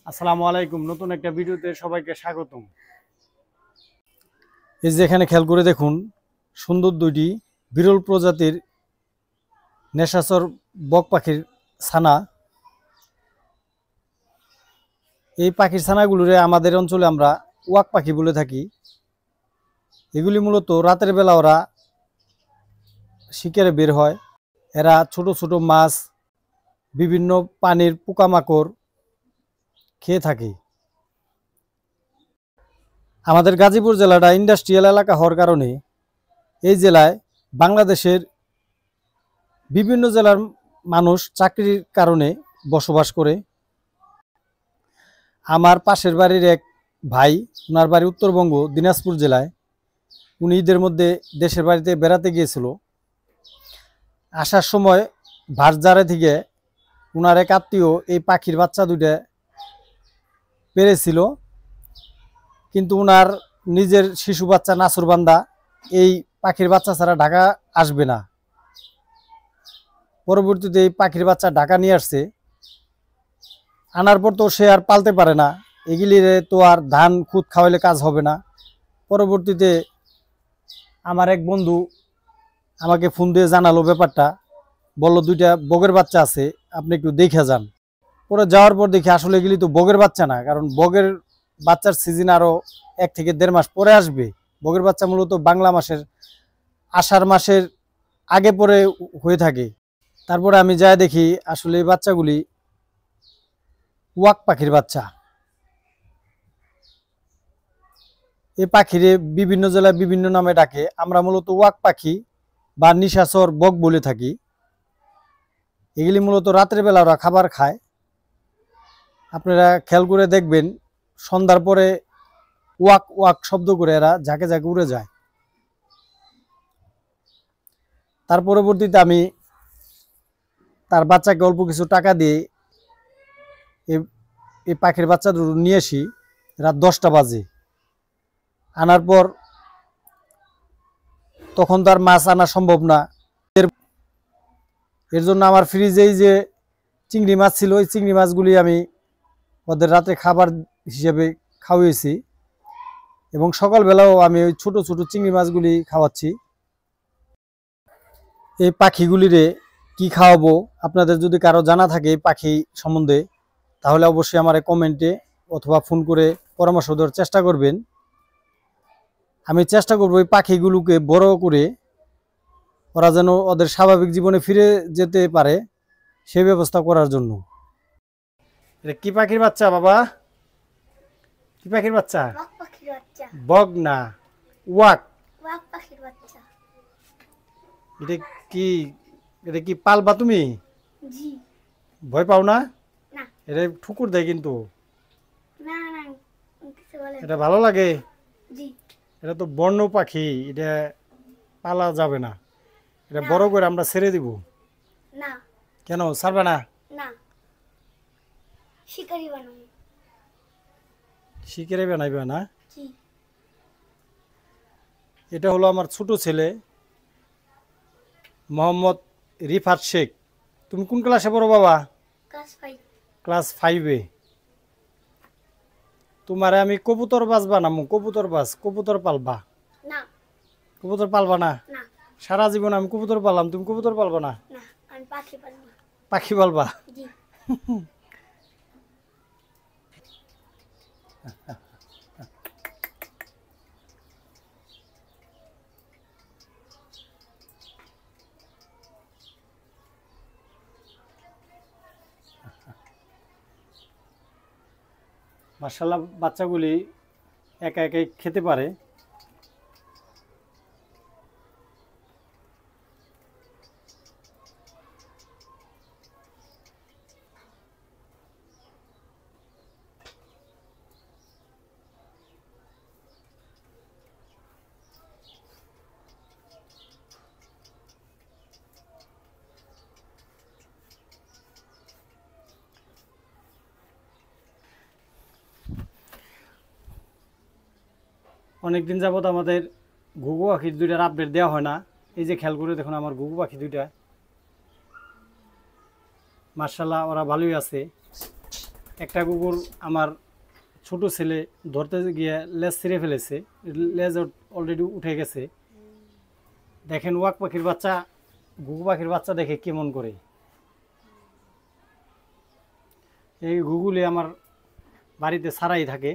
আসসালামু আলাইকুম। নতুন একটা ভিডিওতে সবাইকে স্বাগতম। এই যে এখানে খেয়াল করে দেখুন, সুন্দর দুইটি বিরল প্রজাতির নেশাচর বক পাখির ছানা। এই পাখির ছানাগুলোরে আমাদের অঞ্চলে আমরা ওয়াক পাখি বলে থাকি। এগুলি মূলত রাতের বেলা ওরা শিকারে বের হয়। এরা ছোট ছোট মাছ, বিভিন্ন পানির পোকামাকড় খেয়ে থাকে। আমাদের গাজীপুর জেলাটা ইন্ডাস্ট্রিয়াল এলাকা হওয়ার কারণে এই জেলায় বাংলাদেশের বিভিন্ন জেলার মানুষ চাকরির কারণে বসবাস করে। আমার পাশের বাড়ির এক ভাই, ওনার বাড়ি উত্তরবঙ্গ দিনাজপুর জেলায়। উনি ঈদের মধ্যে দেশের বাড়িতে বেড়াতে গিয়েছিল। আসার সময় ভাটজারে থেকে ওনার এক আত্মীয় এই পাখির বাচ্চা দুইটা পেরেছিল, কিন্তু ওনার নিজের শিশু বাচ্চা নাসুরবান্দা এই পাখির বাচ্চা ছাড়া ঢাকা আসবে না। পরবর্তীতে এই পাখির বাচ্চা ঢাকা নিয়ে আসছে। আনার পর তো সে আর পালতে পারে না, এগুলির তো আর ধান খুদ খাওয়াইলে কাজ হবে না। পরবর্তীতে আমার এক বন্ধু আমাকে ফোন দিয়ে জানালো ব্যাপারটা, বলল দুইটা বগের বাচ্চা আছে, আপনি একটু দেখে যান। পরে যাওয়ার পর দেখি আসলে এগুলি তো বগের বাচ্চা না, কারণ বগের বাচ্চার সিজন আরও 1 থেকে 1.5 মাস পরে আসবে। বগের বাচ্চা মূলত বাংলা মাসের আষাঢ় মাসের আগে পরে হয়ে থাকে। তারপরে আমি যাই দেখি আসলে এই বাচ্চাগুলি ওয়াক পাখির বাচ্চা। এই পাখিরে বিভিন্ন জেলায় বিভিন্ন নামে ডাকে। আমরা মূলত ওয়াক পাখি বা নিশাচর বক বলে থাকি। এগুলি মূলত রাতের বেলা ওরা খাবার খায়। আপনারা খেয়াল করে দেখবেন, সন্ধ্যার পরে ওয়াক ওয়াক শব্দ করে এরা ঝাঁকে ঝাঁকে উড়ে যায়। তার পরবর্তীতে আমি তার বাচ্চাকে অল্প কিছু টাকা দিয়ে এই পাখির বাচ্চা দুটো নিয়ে আসি। রাত 10টা বাজে। আনার পর তখন তো আর মাছ আনা সম্ভব না। এর জন্য আমার ফ্রিজেই যে চিংড়ি মাছ ছিল, ওই চিংড়ি মাছগুলি আমি ওদের রাতে খাবার হিসেবে খাওয়াইছি, এবং সকালবেলাও আমি ওই ছোট ছোট চিংড়ি মাছগুলি খাওয়াচ্ছি। এই পাখিগুলিরে কি খাওয়াবো, আপনাদের যদি কারো জানা থাকে এই পাখি সম্বন্ধে, তাহলে অবশ্যই আমার কমেন্টে অথবা ফোন করে পরামর্শ দেওয়ার চেষ্টা করবেন। আমি চেষ্টা করবো এই পাখিগুলোকে বড় করে ওরা যেন ওদের স্বাভাবিক জীবনে ফিরে যেতে পারে সেই ব্যবস্থা করার জন্য। এটা কি পাখির বাচ্চা বাবা? কি পাখির বাচ্চা? বগ না, ওয়াক। এটা কি, এটা কি পালবা তুমি? ভয় পাও না? এটা ঠুকুর দেয় কিন্তু। এটা ভালো লাগে? এটা তো বন্য পাখি, এটা পালা যাবে না। এটা বড় করে আমরা ছেড়ে দিব। কেন ছাড়বে না? শিকারি বানাইবে না? এটা হলো আমার ছোট ছেলে মোহাম্মদ রিফাত শেখ। তুমি কোন ক্লাসে পড়ো বাবা? ক্লাস 5-এ। তোমারে আমি কবুতর বাজ বানামু। কবুতর বাজ, কবুতর পালবা? কবুতর পালবা না? সারা জীবন আমি কবুতর পাললাম, তুমি কবুতর পালবা না? পাখি পালবা? মাশাআল্লাহ, বাচ্চাগুলি একা একাই খেতে পারে। অনেকদিন যাবত আমাদের ঘুঘু পাখির দুইটার আপডেট দেওয়া হয় না। এই যে খেয়াল করে দেখুন আমার ঘুঘু পাখি দুইটা, মাশাআল্লাহ ওরা ভালোই আছে। একটা কুকুর আমার ছোট ছেলে ধরতে গিয়ে লেজ ছিঁড়ে ফেলেছে, লেজ অলরেডি উঠে গেছে। দেখেন ওয়াক পাখির বাচ্চা ঘুঘু পাখির বাচ্চা দেখে কেমন করে। এই ঘুঘুলি আমার বাড়িতে ছাড়াই থাকে।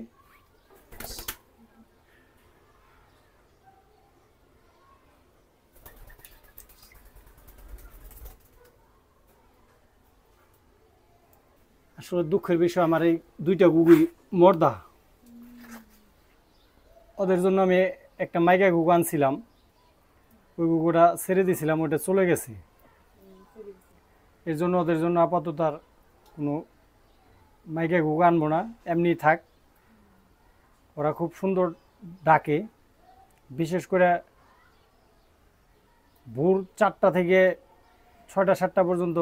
আসলে দুঃখের বিষয় আমার এই দুইটা ঘুঘুই মর্দা। ওদের জন্য আমি একটা মাইকা ঘুঘু আনছিলাম, ওই ঘুঘুটা ছেড়ে দিয়েছিলাম, ওইটা চলে গেছে। এর জন্য ওদের জন্য আপাতত আর কোনো মাইকা ঘুঘু আনবো না, এমনি থাক। ওরা খুব সুন্দর ডাকে, বিশেষ করে ভোর 4টা থেকে 6টা 7টা পর্যন্ত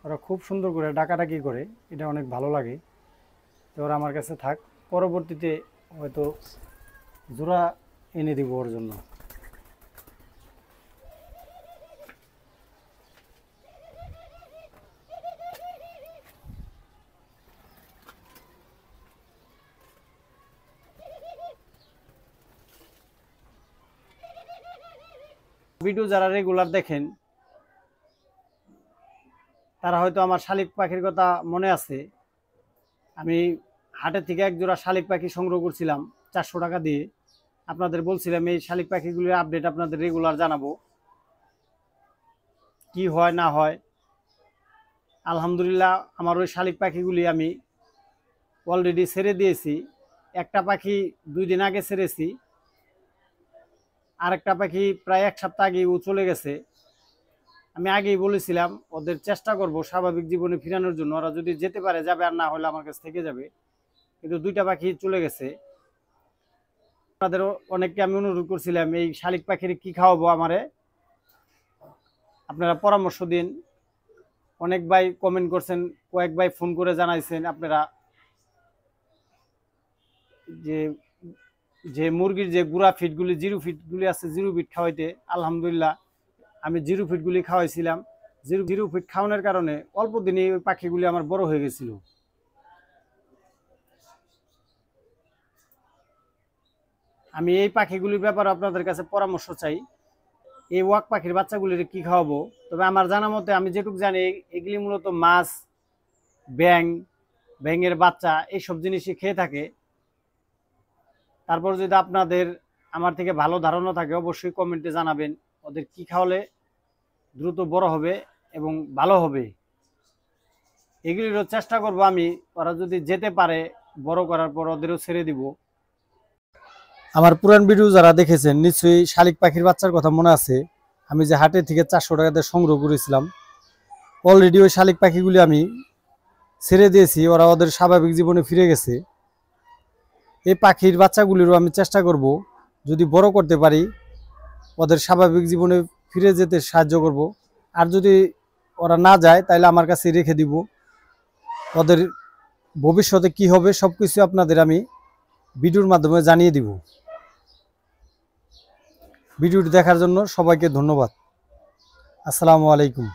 ওরা খুব সুন্দর করে ডাকাডাকি করে, এটা অনেক ভালো লাগে। তো ওরা আমার কাছে থাক, পরবর্তীতে হয়তো জোড়া এনে দিব ওর জন্য। ভিডিও যারা রেগুলার দেখেন তারা হয়তো আমার শালিক পাখির কথা মনে আছে। আমি হাটের থেকে এক জোড়া শালিক পাখি সংগ্রহ করছিলাম 400 টাকা দিয়ে। আপনাদের বলছিলাম এই শালিক পাখিগুলির আপডেট আপনাদের রেগুলার জানাবো, কি হয় না হয়। আলহামদুলিল্লাহ আমার ওই শালিক পাখিগুলি আমি অলরেডি ছেড়ে দিয়েছি। একটা পাখি 2 দিন আগে ছেড়েছি, আরেকটা পাখি প্রায় 1 সপ্তাহ আগেই ও চলে গেছে। আমি আগেই বলেছিলাম ওদের চেষ্টা করব স্বাভাবিক জীবনে ফিরানোর জন্য, ওরা যদি যেতে পারে যাবে, আর না হলে আমার কাছে থেকে যাবে। কিন্তু 2টা পাখি চলে গেছে। আপনাদের অনেককে আমি অনুরোধ করছিলাম এই শালিক পাখির কি খাওয়াবো আমারে, আপনারা পরামর্শ দিন। অনেক ভাই কমেন্ট করছেন, কয়েক ভাই ফোন করে জানাইছেন আপনারা যে যে মুরগির যে গুঁড়া ফিটগুলি, জিরো ফিটগুলি আছে, জিরো ফিট খাওয়াইতে। আলহামদুলিল্লাহ আমি জিরো ফিটগুলি খাওয়াইছিলাম। জিরো ফিট খাওয়ানোর কারণে অল্প দিনে ওই পাখিগুলি আমার বড় হয়ে গেছিল। আমি এই পাখিগুলির ব্যাপারে আপনাদের কাছে পরামর্শ চাই, এই ওয়াক পাখির বাচ্চাগুলির কি খাওয়াবো। তবে আমার জানা মতে আমি যেটুকু জানি এগুলি মূলত মাছ, ব্যাঙের বাচ্চা এইসব জিনিসই খেয়ে থাকে। তারপর যদি আপনাদের আমার থেকে ভালো ধারণা থাকে অবশ্যই কমেন্টে জানাবেন ওদের কি খাওয়ালে দ্রুত বড় হবে এবং ভালো হবে। এগুলিরও চেষ্টা করব আমি, ওরা যদি যেতে পারে বড় করার পর ওদেরও ছেড়ে দিব। আমার পুরান ভিডিও যারা দেখেছেন নিশ্চয়ই শালিক পাখির বাচ্চার কথা মনে আছে। আমি যে হাটে থেকে 400 টাকাতে সংগ্রহ করেছিলাম, অলরেডি ওই শালিক পাখিগুলি আমি ছেড়ে দিয়েছি, ওরা ওদের স্বাভাবিক জীবনে ফিরে গেছে। এই পাখির বাচ্চাগুলিরও আমি চেষ্টা করব যদি বড় করতে পারি ওদের স্বাভাবিক জীবনে ফিরে যেতে সাহায্য করব। আর যদি ওরা না যায় তাহলে আমার কাছে রেখে দিব। ওদের ভবিষ্যতে কি হবে সব কিছু আপনাদের আমি ভিডিওর মাধ্যমে জানিয়ে দিব। ভিডিওটি দেখার জন্য সবাইকে ধন্যবাদ। আসসালামু আলাইকুম।